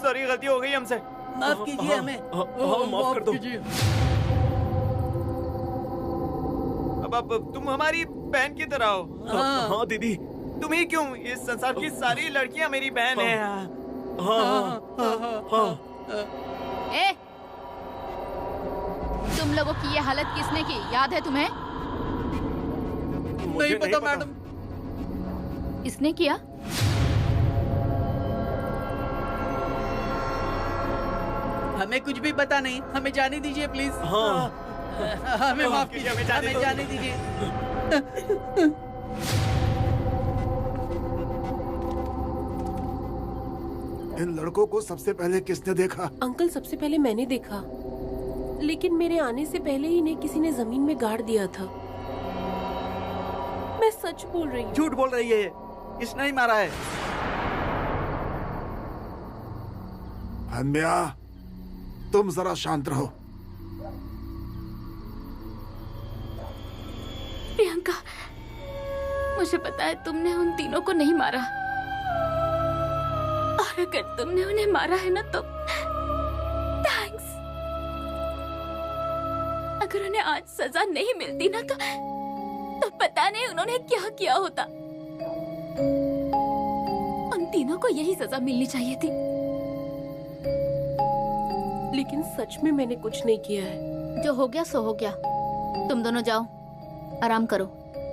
Sorry, गलती हो गई हमसे। माफ कीजिए हमें। माफ कर दो। अब तुम हमारी बहन की तरह हो। हाँ दीदी। तुम ही क्यों, इस संसार की सारी लड़कियां मेरी बहन हैं। हाँ। ए, तुम लोगों की ये हालत किसने की, याद है तुम्हें? नहीं पता मैडम। किसने किया? हमें कुछ भी पता नहीं, हमें जाने दीजिए प्लीज। हाँ। हमें माफ कीजिए, हमें जाने दीजिए। इन लड़कों को सबसे पहले किसने देखा? अंकल, सबसे पहले मैंने देखा, लेकिन मेरे आने से पहले ही इन्हें किसी ने जमीन में गाड़ दिया था। मैं सच बोल रही हूँ। झूठ बोल रही है, इसने ही मारा है। हन्या, तुम जरा शांत रहो। प्रियंका, मुझे पता है तुमने उन तीनों को नहीं मारा, और अगर तुमने उन्हें मारा है ना तो थैंक्स। अगर उन्हें आज सजा नहीं मिलती ना तो पता नहीं उन्होंने क्या किया होता। उन तीनों को यही सजा मिलनी चाहिए थी। लेकिन सच में मैंने कुछ नहीं किया है। जो हो गया सो हो गया। तुम दोनों जाओ, आराम करो।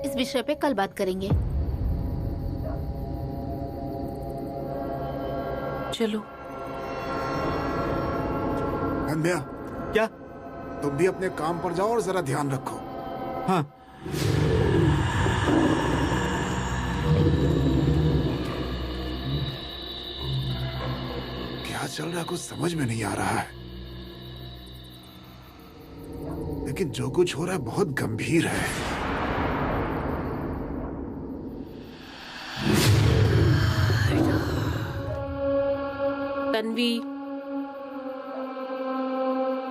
इस विषय पे कल बात करेंगे। चलो। हन्या, क्या? तुम भी अपने काम पर जाओ और जरा ध्यान रखो। हाँ। क्या चल रहा है कुछ समझ में नहीं आ रहा है, लेकिन जो कुछ हो रहा है बहुत गंभीर है। तन्वी,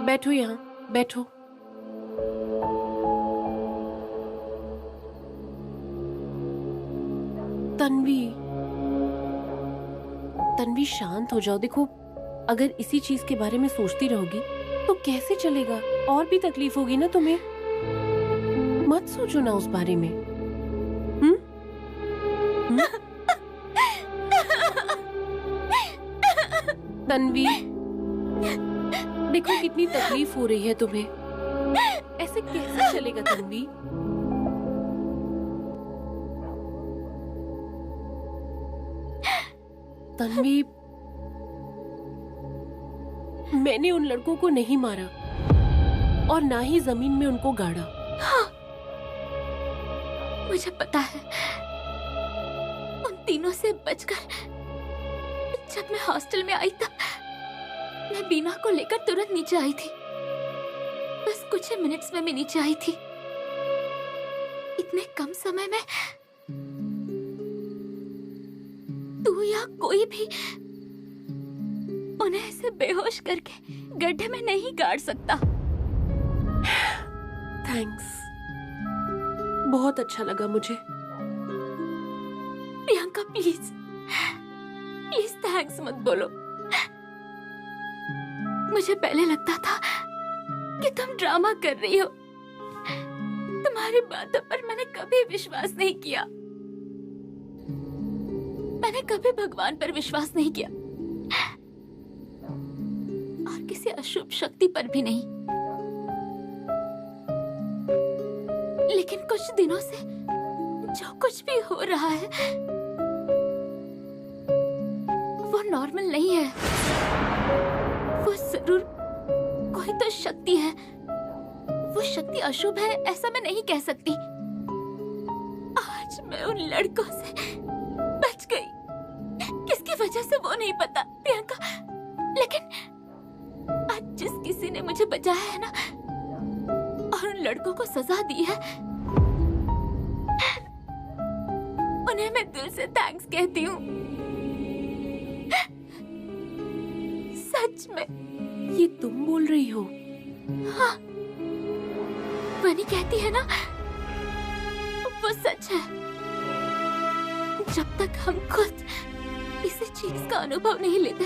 बैठो यहाँ, बैठो। तन्वी शांत हो जाओ। देखो, अगर इसी चीज के बारे में सोचती रहोगी तो कैसे चलेगा? और भी तकलीफ होगी ना तुम्हें। मत सोचो ना उस बारे में। तन्वी, देखो कितनी तकलीफ हो रही है तुम्हें। ऐसे कैसे चलेगा तन्वी? तन्वी, मैंने उन लड़कों को नहीं मारा और ना ही जमीन में उनको गाड़ा। हाँ, मुझे पता है। उन तीनों से बचकर जब मैं हॉस्टल में आई तब मैं बीना को लेकर तुरंत नीचे आई थी। बस कुछ ही मिनट्स में मैं नीचे आई थी। इतने कम समय में तू या कोई भी उन्हें ऐसे बेहोश करके गड्ढे में नहीं गाड़ सकता। थैंक्स, बहुत अच्छा लगा मुझे। प्रियंका प्लीज प्लीज थैंक्स मत बोलो। मुझे पहले लगता था कि तुम ड्रामा कर रही हो। तुम्हारी बातों पर मैंने कभी विश्वास नहीं किया। मैंने कभी भगवान पर विश्वास नहीं किया और किसी अशुभ शक्ति पर भी नहीं। लेकिन कुछ दिनों से जो कुछ भी हो रहा है वो नॉर्मल नहीं है। वो जरूर कोई तो शक्ति है। वो शक्ति अशुभ है ऐसा मैं नहीं कह सकती। आज मैं उन लड़कों से बच गई। किसकी वजह से वो नहीं पता प्रियंका, लेकिन आज जिस किसी ने मुझे बचाया है ना और उन लड़कों को सजा दी है, उन्हें मैं दिल से थैंक्स कहती हूँ। सच में। ये तुम बोल रही हो? हाँ, बनी कहती है ना, वो सच है। जब तक हम खुद किसी चीज का अनुभव नहीं लेते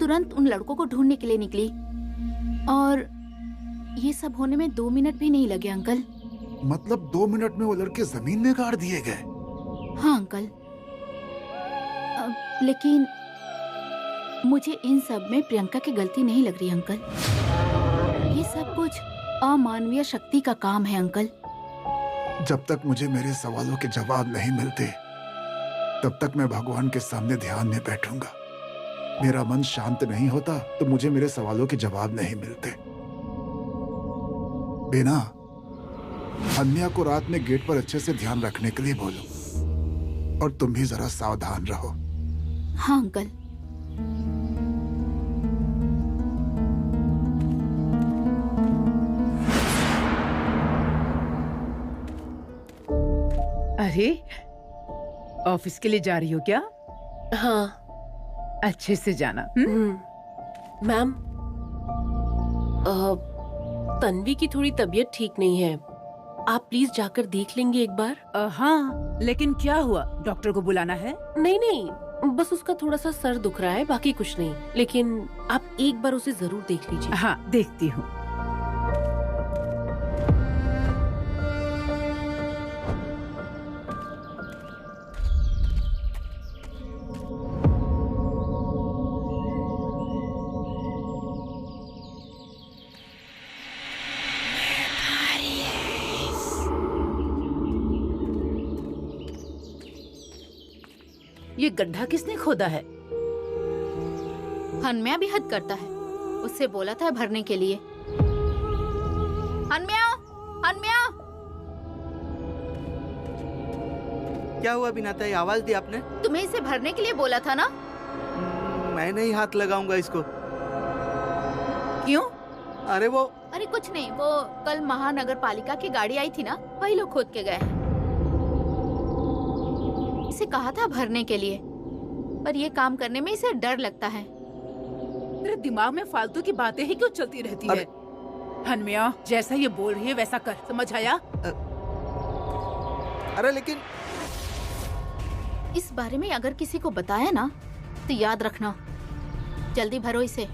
तुरंत उन लड़कों को ढूंढने के लिए निकली और ये सब होने में 2 मिनट भी नहीं लगे अंकल। मतलब 2 मिनट में वो लड़के जमीन में गाड़ दिए गए? हाँ अंकल, लेकिन मुझे इन सब में प्रियंका की गलती नहीं लग रही अंकल। ये सब कुछ अमानवीय शक्ति का काम है अंकल। जब तक मुझे मेरे सवालों के जवाब नहीं मिलते तब तक मैं भगवान के सामने ध्यान में बैठूंगा। मेरा मन शांत नहीं होता तो मुझे मेरे सवालों के जवाब नहीं मिलते। बिना अन्या को रात में गेट पर अच्छे से ध्यान रखने के लिए बोलो और तुम भी जरा सावधान रहो। हाँ अंकल। अरे ऑफिस के लिए जा रही हो क्या? हाँ। अच्छे से जाना। मैम, तन्वी की थोड़ी तबीयत ठीक नहीं है, आप प्लीज जाकर देख लेंगे एक बार? हाँ, लेकिन क्या हुआ? डॉक्टर को बुलाना है? नहीं नहीं, बस उसका थोड़ा सा सर दुख रहा है, बाकी कुछ नहीं। लेकिन आप एक बार उसे जरूर देख लीजिए। हाँ, देखती हूँ। ये गड्ढा किसने खोदा है? हनम्या भी हद करता है। उससे बोला था भरने के लिए। हनम्या, हनम्या। क्या हुआ बिनाता, ये आवाज दी आपने? तुम्हें इसे भरने के लिए बोला था ना? मैं नहीं हाथ लगाऊंगा इसको। क्यों? अरे कुछ नहीं, वो कल महानगर पालिका की गाड़ी आई थी ना, वही लोग खोद के गए हैं। इसे कहा था भरने के लिए, पर ये काम करने में इसे डर लगता है। तेरे दिमाग में फालतू की बातें ही क्यों चलती रहती है? हनम्या, जैसा ये बोल रही है वैसा कर, समझ आया? अरे लेकिन इस बारे में अगर किसी को बताया ना तो याद रखना, जल्दी भरो इसे।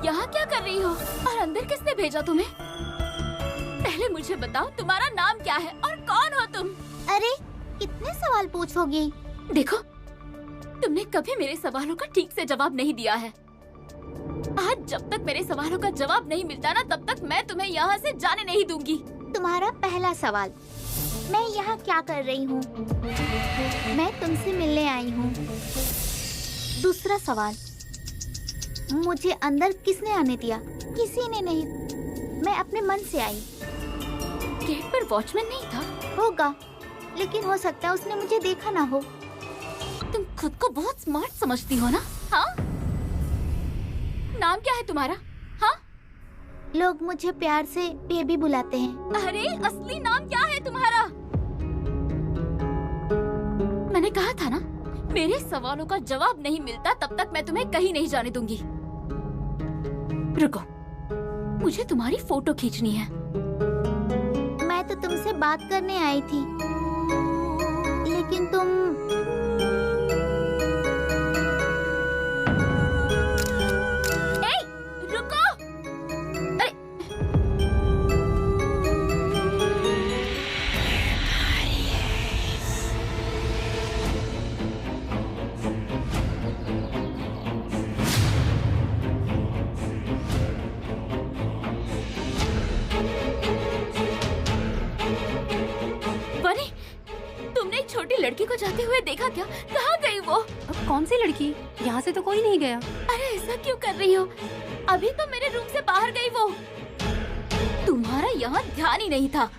यहाँ क्या कर रही हो? और अंदर किसने भेजा तुम्हें? पहले मुझे बताओ, तुम्हारा नाम क्या है और कौन हो तुम? अरे कितने सवाल पूछोगी? देखो, तुमने कभी मेरे सवालों का ठीक से जवाब नहीं दिया है। आज जब तक मेरे सवालों का जवाब नहीं मिलता ना, तब तक मैं तुम्हें यहाँ से जाने नहीं दूंगी। तुम्हारा पहला सवाल, मैं यहाँ क्या कर रही हूँ? मैं तुमसे मिलने आई हूँ। दूसरा सवाल, मुझे अंदर किसने आने दिया? किसी ने नहीं, मैं अपने मन से आई। गेट पर वॉचमैन नहीं था? होगा, लेकिन हो सकता है उसने मुझे देखा ना हो। तुम खुद को बहुत स्मार्ट समझती हो ना? हाँ? नाम क्या है तुम्हारा? हाँ? लोग मुझे प्यार से बेबी बुलाते हैं। अरे असली नाम क्या है तुम्हारा? मैंने कहा था ना, मेरे सवालों का जवाब नहीं मिलता तब तक मैं तुम्हें कहीं नहीं जाने दूंगी। रुको, मुझे तुम्हारी फोटो खींचनी है। मैं तो तुमसे बात करने आई थी, लेकिन तुम रुको। अरे बनी, तुमने एक छोटी लड़की को जाते हुए देखा क्या? कहाँ गई वो? अब कौन सी लड़की? यहाँ से तो कोई नहीं गया। अरे ऐसा क्यों कर रही हो? अभी तो मेरे रूम से बाहर गई वो। तुम्हारा यहाँ ध्यान ही नहीं था।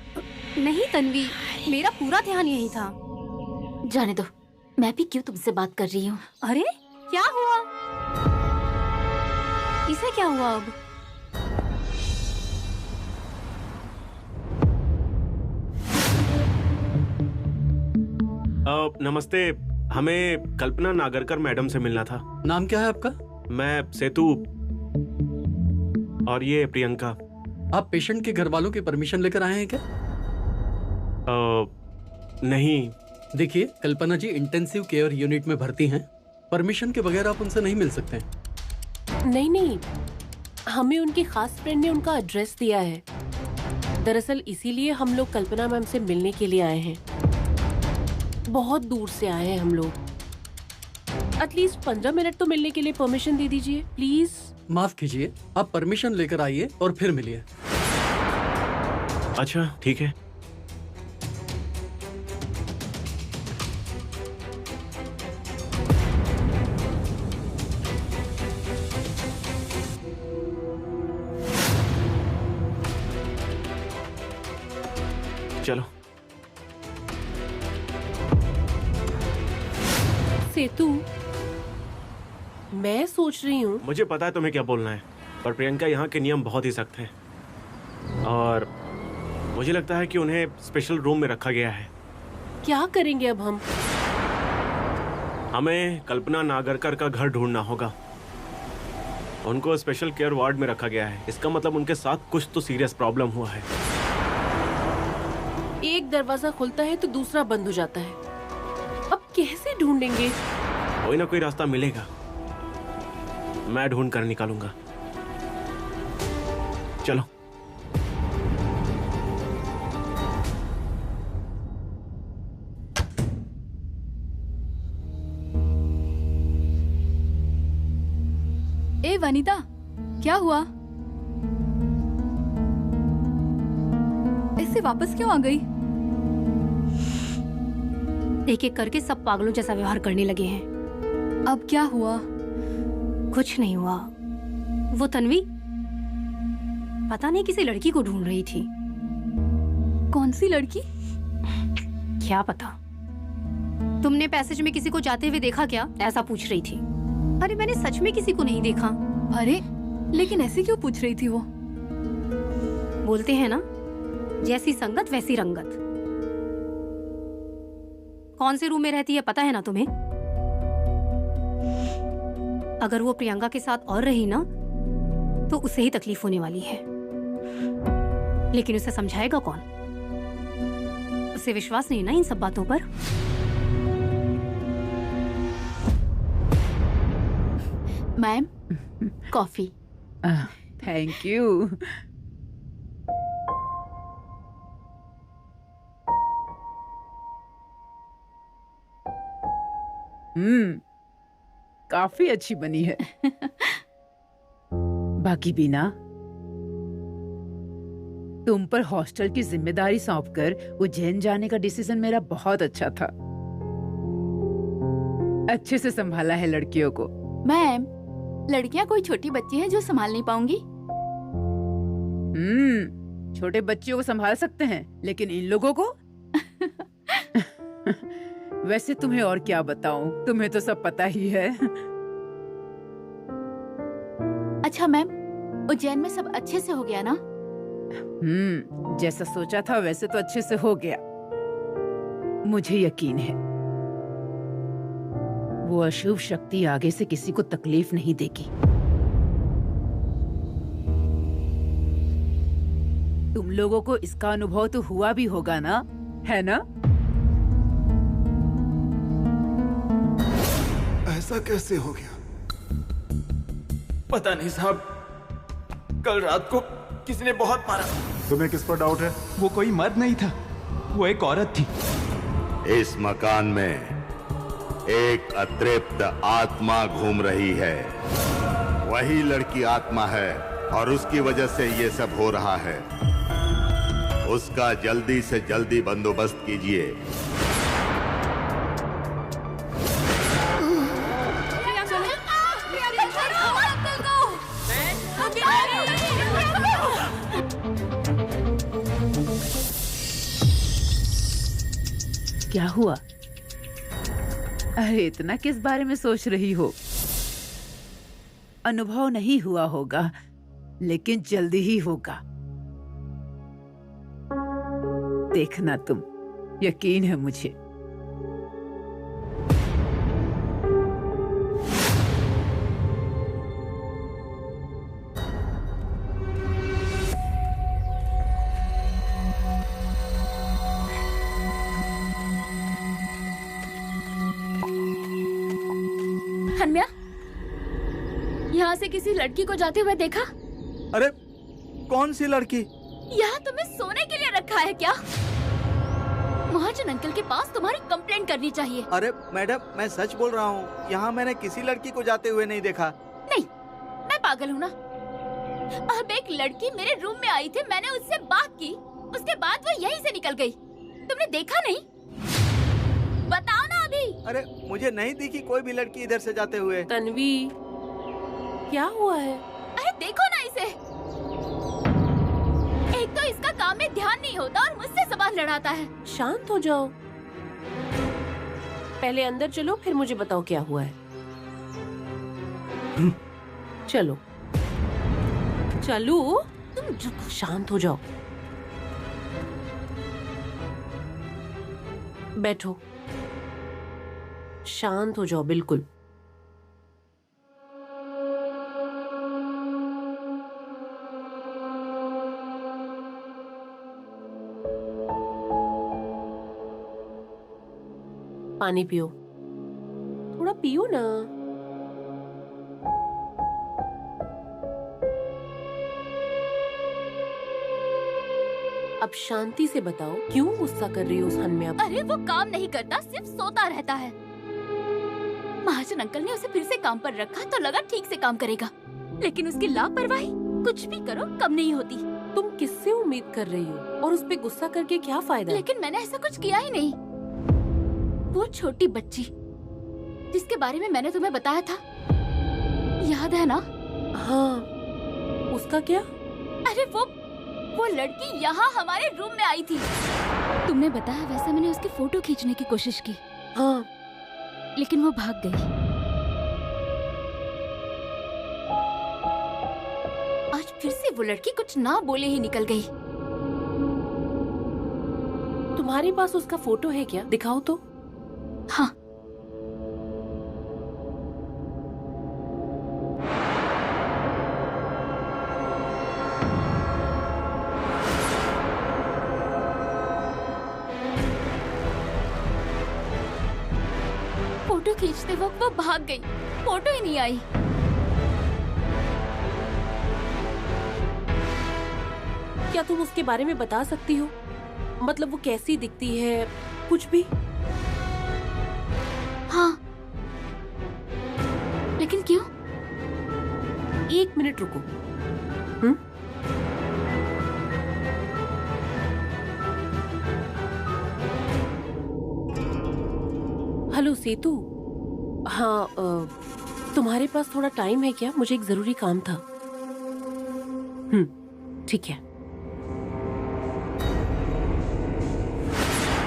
नहीं तन्वी, मेरा पूरा ध्यान यही था। जाने दो, मैं भी क्यों तुमसे बात कर रही हूँ। अरे क्या हुआ? इसे क्या हुआ अब? नमस्ते, हमें कल्पना नागरकर मैडम से मिलना था। नाम क्या है आपका? मैं सेतु और ये प्रियंका। आप पेशेंट के घर वालों की परमिशन लेकर आए हैं क्या? नहीं। देखिए, कल्पना जी इंटेंसिव केयर यूनिट में भर्ती हैं। परमिशन के बगैर आप उनसे नहीं मिल सकते हैं। नहीं, हमें उनकी खास फ्रेंड ने उनका एड्रेस दिया है। दरअसल इसीलिए हम लोग कल्पना मैम से मिलने के लिए आए हैं। बहुत दूर से आए हैं हम लोग। एटलीस्ट 15 मिनट तो मिलने के लिए परमिशन दे दीजिए प्लीज। माफ कीजिए, आप परमिशन लेकर आइए और फिर मिलिए। अच्छा ठीक है। चलो। सेतु, मैं सोच रही हूँ। मुझे पता है तुम्हें क्या बोलना है, पर प्रियंका यहाँ के नियम बहुत ही सख्त हैं और मुझे लगता है कि उन्हें स्पेशल रूम में रखा गया है। क्या करेंगे अब हम? हमें कल्पना नागरकर का घर ढूंढना होगा। उनको स्पेशल केयर वार्ड में रखा गया है। इसका मतलब उनके साथ कुछ तो सीरियस प्रॉब्लम हुआ है। एक दरवाजा खुलता है तो दूसरा बंद हो जाता है। अब कैसे ढूंढेंगे? कोई ना कोई रास्ता मिलेगा, मैं ढूंढ कर निकालूंगा। चलो। ए वनिता, क्या हुआ? इससे वापस क्यों आ गई? एक एक करके सब पागलों जैसा व्यवहार करने लगे हैं। अब क्या हुआ? कुछ नहीं हुआ। वो तन्वी पता नहीं किसी लड़की को ढूंढ रही थी। कौन सी लड़की? क्या पता। तुमने पैसेज में किसी को जाते हुए देखा क्या? ऐसा पूछ रही थी। अरे मैंने सच में किसी को नहीं देखा। अरे लेकिन ऐसे क्यों पूछ रही थी वो? बोलते हैं ना, जैसी संगत वैसी रंगत। कौन से रूम में रहती है पता है ना तुम्हें? अगर वो प्रियंका के साथ और रही ना तो उसे ही तकलीफ होने वाली है। लेकिन उसे समझाएगा कौन? उसे विश्वास नहीं ना इन सब बातों पर। Ma'am, coffee. Thank you. काफी अच्छी बनी है। बाकी बीना, तुम पर हॉस्टल की जिम्मेदारी सौंपकर उज्जैन जाने का डिसीजन मेरा बहुत अच्छा था। अच्छे से संभाला है लड़कियों को। मैम, लड़कियां कोई छोटी बच्ची है जो संभाल नहीं पाऊंगी। छोटे बच्चियों को संभाल सकते हैं, लेकिन इन लोगों को? वैसे तुम्हें और क्या बताऊं, तुम्हें तो सब पता ही है। अच्छा मैम, उज्जैन में सब अच्छे से हो गया ना? जैसा सोचा था वैसे तो अच्छे से हो गया। मुझे यकीन है वो अशुभ शक्ति आगे से किसी को तकलीफ नहीं देगी। तुम लोगों को इसका अनुभव तो हुआ भी होगा ना, है ना? ऐसा कैसे हो गया? पता नहीं साहब, कल रात को किसी ने बहुत मारा। तुम्हें किस पर डाउट है? वो कोई मर्द नहीं था, वो एक औरत थी। इस मकान में एक अतृप्त आत्मा घूम रही है। वही लड़की आत्मा है और उसकी वजह से ये सब हो रहा है। उसका जल्दी से जल्दी बंदोबस्त कीजिए। क्या हुआ? अरे इतना किस बारे में सोच रही हो? अनुभव नहीं हुआ होगा, लेकिन जल्दी ही होगा। देखना तुम, यकीन है मुझे। हनम्या, यहाँ से किसी लड़की को जाते हुए देखा? अरे कौन सी लड़की? यहाँ तुम्हें सोने के लिए रखा है क्या? महाजन अंकल के पास तुम्हारी कंप्लेंट करनी चाहिए। अरे मैडम, मैं सच बोल रहा हूँ, यहाँ मैंने किसी लड़की को जाते हुए नहीं देखा। नहीं, मैं पागल हूँ ना? अब एक लड़की मेरे रूम में आई थी, मैंने उससे बात की, उसके बाद वो यहीं से निकल गई। तुमने देखा नहीं? बताओ ना अभी। अरे मुझे नहीं दिखी कोई भी लड़की इधर से जाते हुए। तन्वी, क्या हुआ है? अरे देखो ना इसे। एक तो इसका काम में ध्यान नहीं होता और मुझसे सवाल लड़ाता है। शांत हो जाओ, पहले अंदर चलो, फिर मुझे बताओ क्या हुआ है। चलो चलो, तुम शांत हो जाओ, बैठो, शांत हो जाओ बिल्कुल। पानी पियो, थोड़ा पियो ना। अब शांति से बताओ, क्यों गुस्सा कर रही हो उस हनम्या पर? अरे वो काम नहीं करता, सिर्फ सोता रहता है। महाजन अंकल ने उसे फिर से काम पर रखा तो लगा ठीक से काम करेगा, लेकिन उसकी लापरवाही कुछ भी करो कम नहीं होती। तुम किससे उम्मीद कर रही हो और उस पे गुस्सा करके क्या फायदा? लेकिन मैंने ऐसा कुछ किया ही नहीं। वो छोटी बच्ची जिसके बारे में मैंने तुम्हें बताया था, याद है ना? हाँ, उसका क्या? अरे वो लड़की यहाँ हमारे रूम में आई थी। तुमने बताया वैसा मैंने उसकी फोटो खींचने की कोशिश की। हाँ, लेकिन वो भाग गई। आज फिर से वो लड़की कुछ ना बोले ही निकल गई। तुम्हारे पास उसका फोटो है क्या? दिखाओ तो। हाँ, फोटो खींचते वक्त वो भाग गई, फोटो ही नहीं आई। क्या तुम उसके बारे में बता सकती हो? मतलब वो कैसी दिखती है, कुछ भी? हाँ, लेकिन क्यों? एक मिनट रुको। हेलो सेतु। हाँ, तुम्हारे पास थोड़ा टाइम है क्या? मुझे एक जरूरी काम था। ठीक है।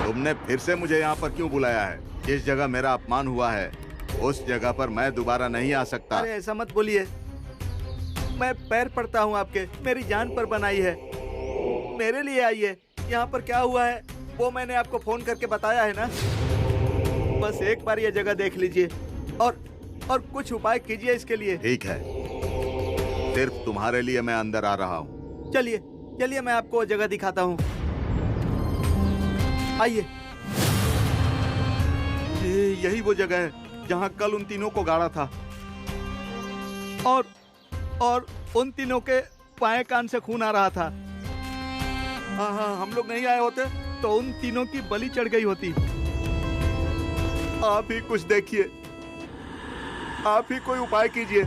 तुमने फिर से मुझे यहाँ पर क्यों बुलाया है? जिस जगह मेरा अपमान हुआ है उस जगह पर मैं दोबारा नहीं आ सकता। अरे ऐसा मत बोलिए, मैं पैर पड़ता हूँ आपके, मेरी जान पर बनाई है, मेरे लिए आइए। यहाँ पर क्या हुआ है वो मैंने आपको फोन करके बताया है ना। बस एक बार ये जगह देख लीजिए और कुछ उपाय कीजिए इसके लिए। ठीक है, सिर्फ तुम्हारे लिए मैं अंदर आ रहा हूँ। चलिए चलिए, मैं आपको वो जगह दिखाता हूँ। आइए, यही वो जगह है जहाँ कल उन तीनों को गाड़ा था और उन तीनों के बाएं कान से खून आ रहा था। हाँ, हम लोग नहीं आए होते तो उन तीनों की बलि चढ़ गई होती। आप ही कुछ देखिए, आप ही कोई उपाय कीजिए।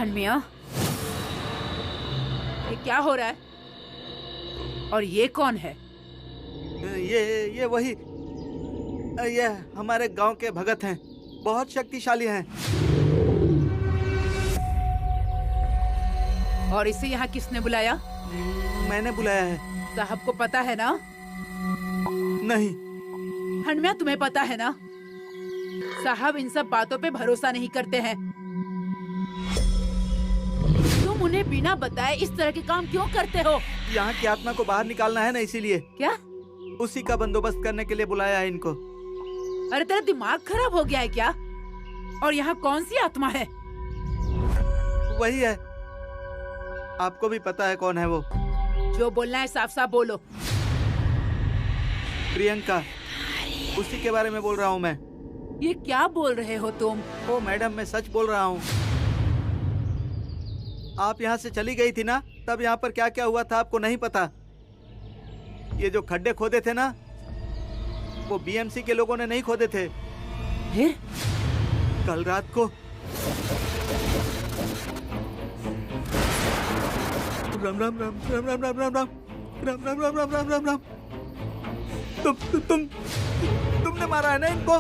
हनमिया, ये क्या हो रहा है? और ये कौन है? ये वही, ये हमारे गांव के भगत हैं, बहुत शक्तिशाली हैं। और इसे यहाँ किसने बुलाया? मैंने बुलाया है। साहब को पता है ना? नहीं। हनमिया, तुम्हें पता है ना, साहब इन सब बातों पे भरोसा नहीं करते हैं। तुम उन्हें बिना बताए इस तरह के काम क्यों करते हो? यहाँ की आत्मा को बाहर निकालना है ना, इसीलिए। क्या? उसी का बंदोबस्त करने के लिए बुलाया है इनको। अरे तेरा दिमाग खराब हो गया है क्या? और यहाँ कौन सी आत्मा है? वही है, आपको भी पता है कौन है वो। जो बोलना है साफ साफ बोलो। प्रियंका, उसी के बारे में बोल रहा हूँ मैं। ये क्या बोल रहे हो तुम? ओ मैडम, मैं सच बोल रहा हूँ। आप यहाँ से चली गई थी ना, तब यहाँ पर क्या क्या हुआ था आपको नहीं पता। ये जो खड्डे खोदे थे ना, वो बीएमसी के लोगों ने नहीं खोदे थे। फिर? कल रात को राम राम राम राम राम राम राम राम राम राम राम राम राम राम राम। तुमने मारा है ना इनको?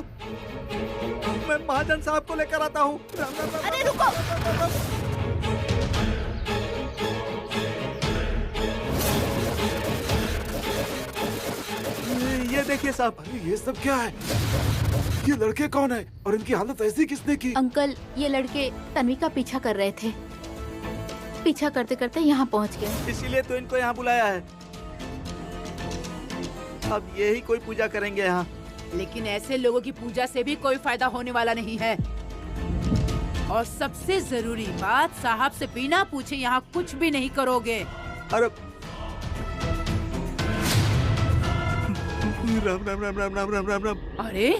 मैं महाजन साहब को लेकर आता हूँ। राम राम राम। अरे रुको। ये देखिए साहब। ये सब क्या है? ये लड़के कौन है और इनकी हालत ऐसी किसने की? अंकल, ये लड़के तन्वी का पीछा कर रहे थे। पीछा करते करते यहाँ पहुँच गए। इसीलिए तो इनको यहाँ बुलाया है। अब यही कोई पूजा करेंगे यहाँ। लेकिन ऐसे लोगों की पूजा से भी कोई फायदा होने वाला नहीं है। और सबसे जरूरी बात, साहब से बिना पूछे यहाँ कुछ भी नहीं करोगे। अरे राम राम राम राम राम राम राम राम। अरे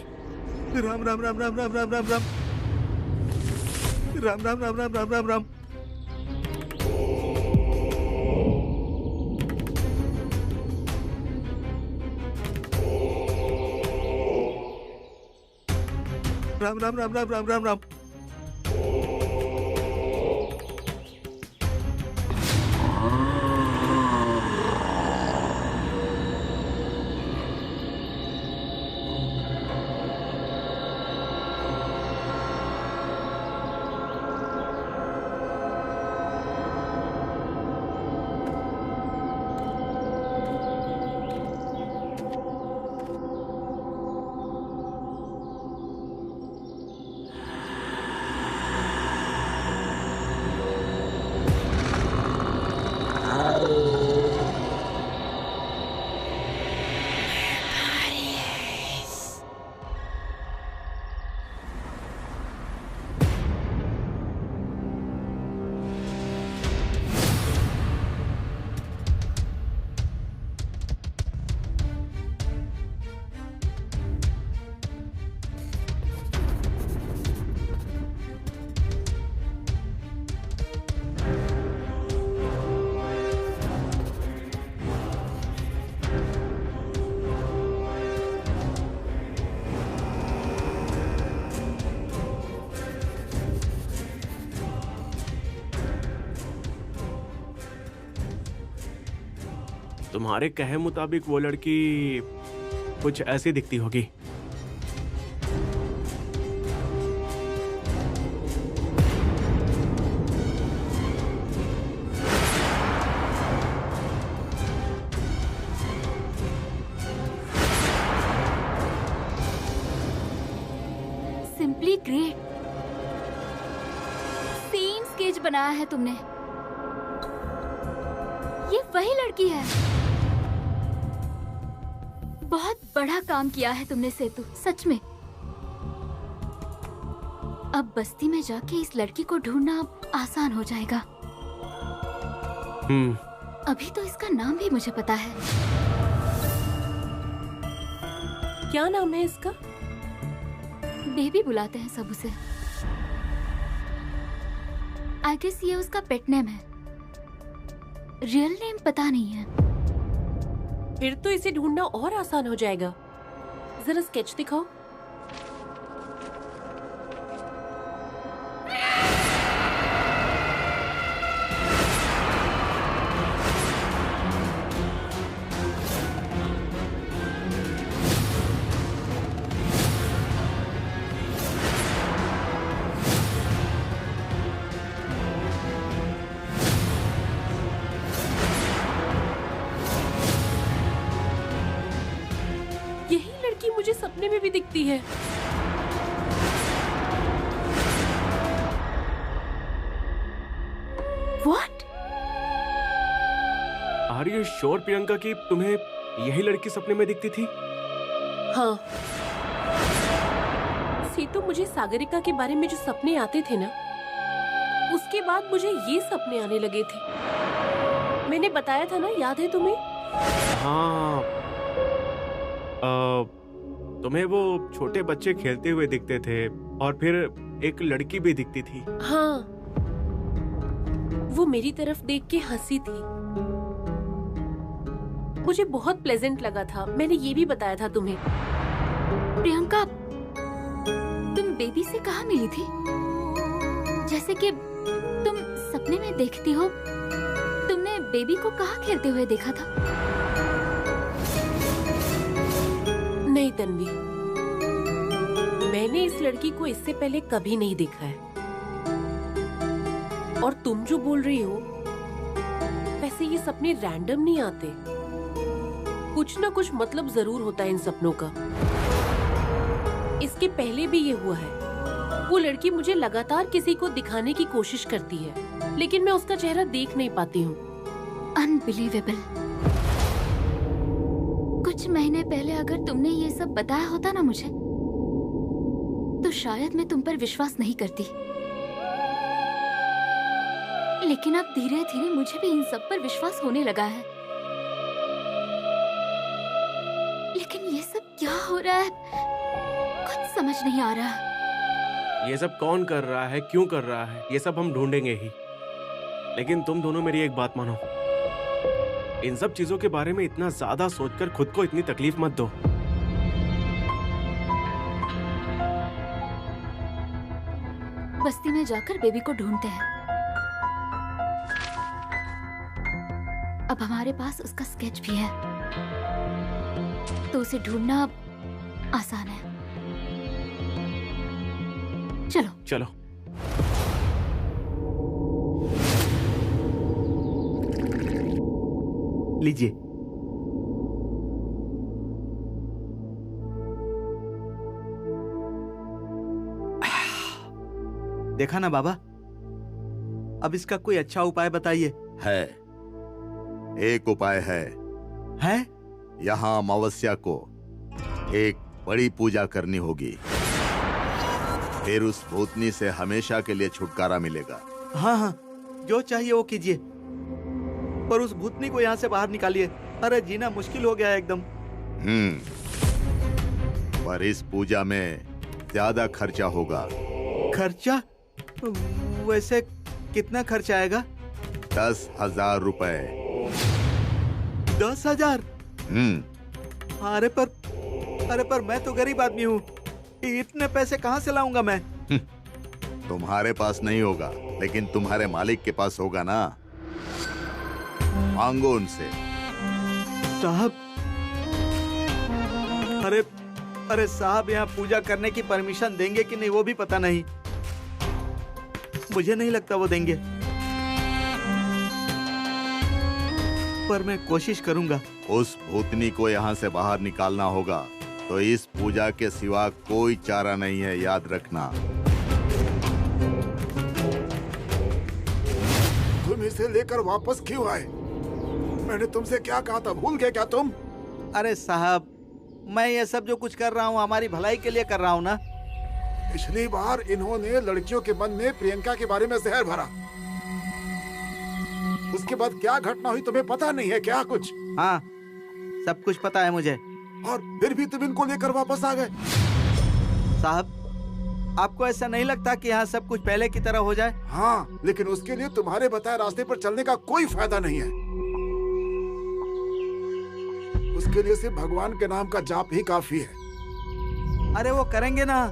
राम राम राम राम राम राम राम राम राम राम राम राम राम राम राम। राम राम राम राम राम राम राम। तुम्हारे कहे मुताबिक वो लड़की कुछ ऐसी दिखती होगी। Simply great. सीन स्केच बनाया है तुमने। ये वही लड़की है। बहुत बड़ा काम किया है तुमने सेतु, सच में। अब बस्ती में जाके इस लड़की को ढूंढना अब आसान हो जाएगा। अभी तो इसका नाम भी मुझे पता है। क्या नाम है इसका? बेबी बुलाते हैं सब उसे। आई गेस ये उसका पेट नेम है। रियल नेम पता नहीं है। फिर तो इसे ढूंढना और आसान हो जाएगा। जरा स्केच दिखाओ। लड़की मुझे सपने में भी दिखती है। What? Are you sure Priyanka कि तुम्हें यही लड़की सपने में दिखती थी? हाँ, तो मुझे सागरिका के बारे में जो सपने आते थे ना, उसके बाद मुझे ये सपने आने लगे थे। मैंने बताया था ना, याद है तुम्हें? हाँ, तुम्हें वो छोटे बच्चे खेलते हुए दिखते थे और फिर एक लड़की भी दिखती थी। हाँ, वो मेरी तरफ देख के हंसी थी। मुझे बहुत प्लेजेंट लगा था। मैंने ये भी बताया था तुम्हें। प्रियंका, तुम बेबी से कहाँ मिली थी? जैसे कि तुम सपने में देखती हो। तुमने बेबी को कहाँ खेलते हुए देखा था? नहीं तन्वी, मैंने इस लड़की को इससे पहले कभी नहीं देखा है। और तुम जो बोल रही हो, वैसे ये सपने रैंडम नहीं आते। कुछ ना कुछ मतलब जरूर होता है इन सपनों का। इसके पहले भी ये हुआ है। वो लड़की मुझे लगातार किसी को दिखाने की कोशिश करती है, लेकिन मैं उसका चेहरा देख नहीं पाती हूँ। अनबिलीवेबल। कुछ महीने पहले अगर तुमने ये सब बताया होता ना मुझे, तो शायद मैं तुम पर विश्वास नहीं करती। लेकिन अब धीरे धीरे मुझे भी इन सब पर विश्वास होने लगा है। लेकिन ये सब क्या हो रहा है, कुछ समझ नहीं आ रहा। ये सब कौन कर रहा है, क्यों कर रहा है, ये सब हम ढूंढेंगे ही। लेकिन तुम दोनों मेरी एक बात मानो, इन सब चीजों के बारे में इतना ज्यादा सोचकर खुद को इतनी तकलीफ मत दो। बस्ती में जाकर बेबी को ढूंढते हैं। अब हमारे पास उसका स्केच भी है, तो उसे ढूंढना आसान है। चलो चलो। लीजिए। देखा ना बाबा, अब इसका कोई अच्छा उपाय बताइए। है, एक उपाय है। है? यहाँ अमावस्या को एक बड़ी पूजा करनी होगी, फिर उस भूतनी से हमेशा के लिए छुटकारा मिलेगा। हाँ हाँ, जो चाहिए वो कीजिए, पर उस भूतनी को यहाँ से बाहर निकालिए। अरे जीना मुश्किल हो गया है एकदम। पर इस पूजा में ज्यादा खर्चा होगा। खर्चा? वैसे कितना खर्चा आएगा? 10,000 रुपए। 10,000? अरे पर मैं तो गरीब आदमी हूँ, इतने पैसे कहाँ से लाऊंगा मैं? तुम्हारे पास नहीं होगा, लेकिन तुम्हारे मालिक के पास होगा ना, मांगो उनसे। साहब, अरे साहब, यहाँ पूजा करने की परमिशन देंगे कि नहीं वो भी पता नहीं। मुझे नहीं लगता वो देंगे, पर मैं कोशिश करूंगा। उस भूतनी को यहाँ से बाहर निकालना होगा, तो इस पूजा के सिवा कोई चारा नहीं है, याद रखना। तुम इसे लेकर वापस क्यों आए? मैंने तुमसे क्या कहा था, भूल गए क्या तुम? अरे साहब, मैं ये सब जो कुछ कर रहा हूँ हमारी भलाई के लिए कर रहा हूँ ना। पिछली बार इन्होंने लड़कियों के मन में प्रियंका के बारे में जहर भरा, उसके बाद क्या घटना हुई तुम्हें पता नहीं है क्या कुछ? हाँ, सब कुछ पता है मुझे। और फिर भी तुम इनको लेकर वापस आ गए। साहब, आपको ऐसा नहीं लगता कि यहाँ सब कुछ पहले की तरह हो जाए? हाँ, लेकिन उसके लिए तुम्हारे बताए रास्ते पर चलने का कोई फायदा नहीं है। उसके लिए सिर्फ भगवान के नाम का जाप ही काफी है। अरे वो करेंगे ना,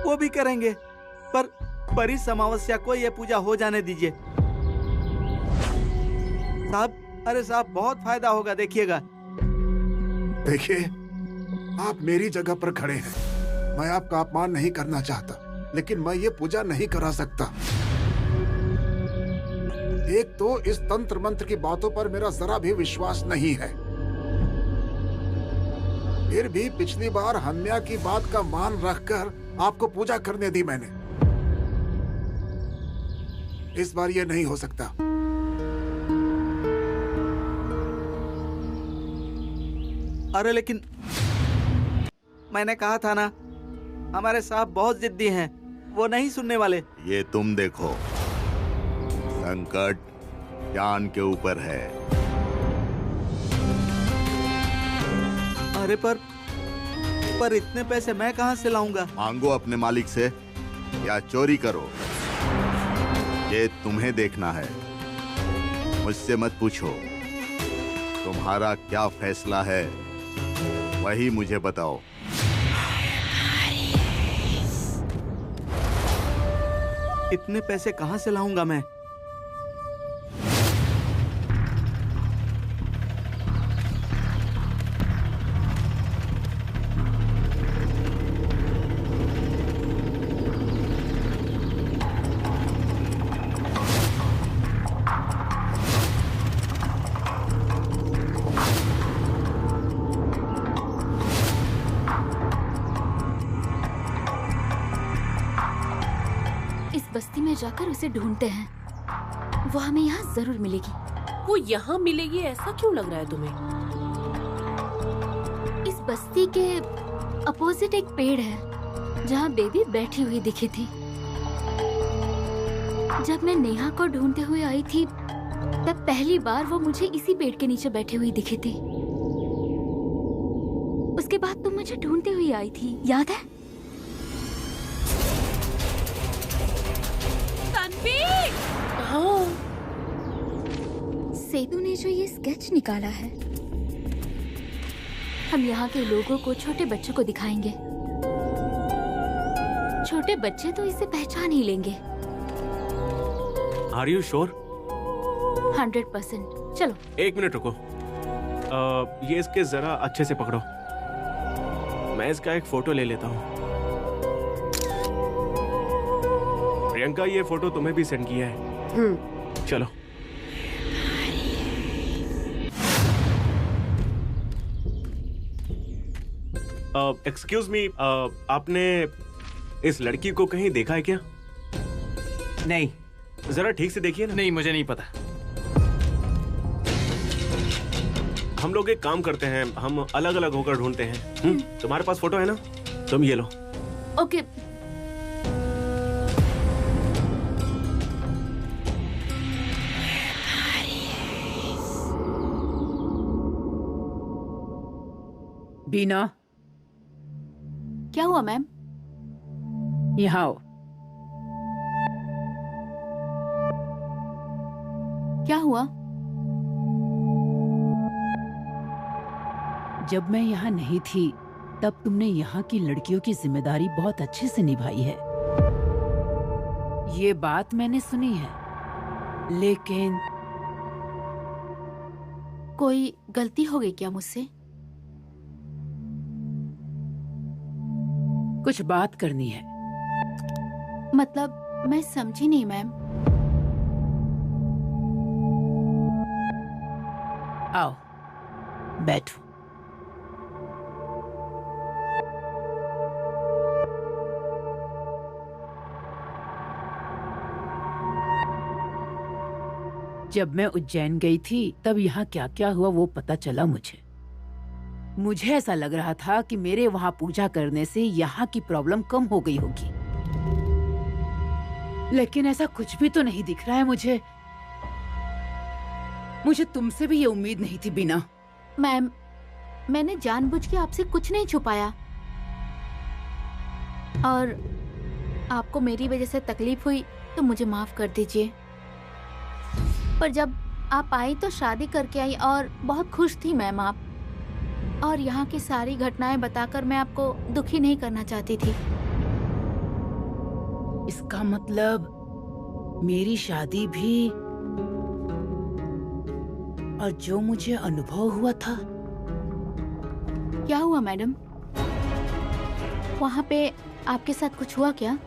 वो भी करेंगे, पर इस अमावस्या को ये पूजा हो जाने दीजिए साहब। अरे साहब, बहुत फायदा होगा, देखिएगा। देखिए, आप मेरी जगह पर खड़े हैं, मैं आपका अपमान नहीं करना चाहता, लेकिन मैं ये पूजा नहीं करा सकता। एक तो इस तंत्र मंत्र की बातों पर मेरा जरा भी विश्वास नहीं है, फिर भी पिछली बार हन्या की बात का मान रखकर आपको पूजा करने दी मैंने। इस बार ये नहीं हो सकता। अरे लेकिन मैंने कहा था ना, हमारे साहब बहुत जिद्दी हैं, वो नहीं सुनने वाले। ये तुम देखो, संकट जान के ऊपर है। अरे पर इतने पैसे मैं कहाँ से लाऊंगा? मांगो अपने मालिक से या चोरी करो, ये तुम्हें देखना है, मुझसे मत पूछो। तुम्हारा क्या फैसला है वही मुझे बताओ। इतने पैसे कहाँ से लाऊंगा मैं? बस्ती में जाकर उसे ढूंढते हैं, वो हमें यहाँ जरूर मिलेगी। वो यहाँ मिलेगी ऐसा क्यों लग रहा है तुम्हें? इस बस्ती के अपोजिट एक पेड़ है जहाँ बेबी बैठी हुई दिखी थी। जब मैं नेहा को ढूंढते हुए आई थी तब पहली बार वो मुझे इसी पेड़ के नीचे बैठी हुई दिखी थी। उसके बाद तुम मुझे ढूंढते हुए आई थी, याद है? हाँ। सेतु ने जो ये स्केच निकाला है, हम यहाँ के लोगों को, छोटे बच्चों को दिखाएंगे। छोटे बच्चे तो इसे पहचान ही लेंगे। Are you sure? 100%। चलो 1 मिनट रुको। ये इसके जरा अच्छे से पकड़ो, मैं इसका एक फोटो ले लेता हूँ। प्रियंका, ये फोटो तुम्हें भी सेंड किया है। चलो। एक्सक्यूज मी, आपने इस लड़की को कहीं देखा है क्या? नहीं। जरा ठीक से देखिए ना। नहीं, मुझे नहीं पता। हम लोग एक काम करते हैं, हम अलग अलग होकर ढूंढते हैं। तुम्हारे पास फोटो है ना? तुम ये लो। ओके। बीना, क्या हुआ मैम? यहाँ आओ। क्या हुआ? जब मैं यहाँ नहीं थी तब तुमने यहाँ की लड़कियों की जिम्मेदारी बहुत अच्छे से निभाई है, ये बात मैंने सुनी है। लेकिन कोई गलती हो गई क्या मुझसे? कुछ बात करनी है। मतलब मैं समझी नहीं मैम। आओ बैठो। जब मैं उज्जैन गई थी तब यहाँ क्या क्या हुआ वो पता चला मुझे ऐसा लग रहा था कि मेरे वहाँ पूजा करने से यहाँ की प्रॉब्लम कम हो गई होगी, लेकिन ऐसा कुछ भी तो नहीं दिख रहा है मुझे तुमसे भी ये उम्मीद नहीं थी बीना। मैम, मैंने जानबूझ के आपसे कुछ नहीं छुपाया, और आपको मेरी वजह से तकलीफ हुई तो मुझे माफ कर दीजिए। पर जब आप आई तो शादी करके आई और बहुत खुश थी मैम आप, और यहाँ की सारी घटनाएं बताकर मैं आपको दुखी नहीं करना चाहती थी। इसका मतलब मेरी शादी भी, और जो मुझे अनुभव हुआ था। क्या हुआ मैडम? वहाँ पे आपके साथ कुछ हुआ क्या?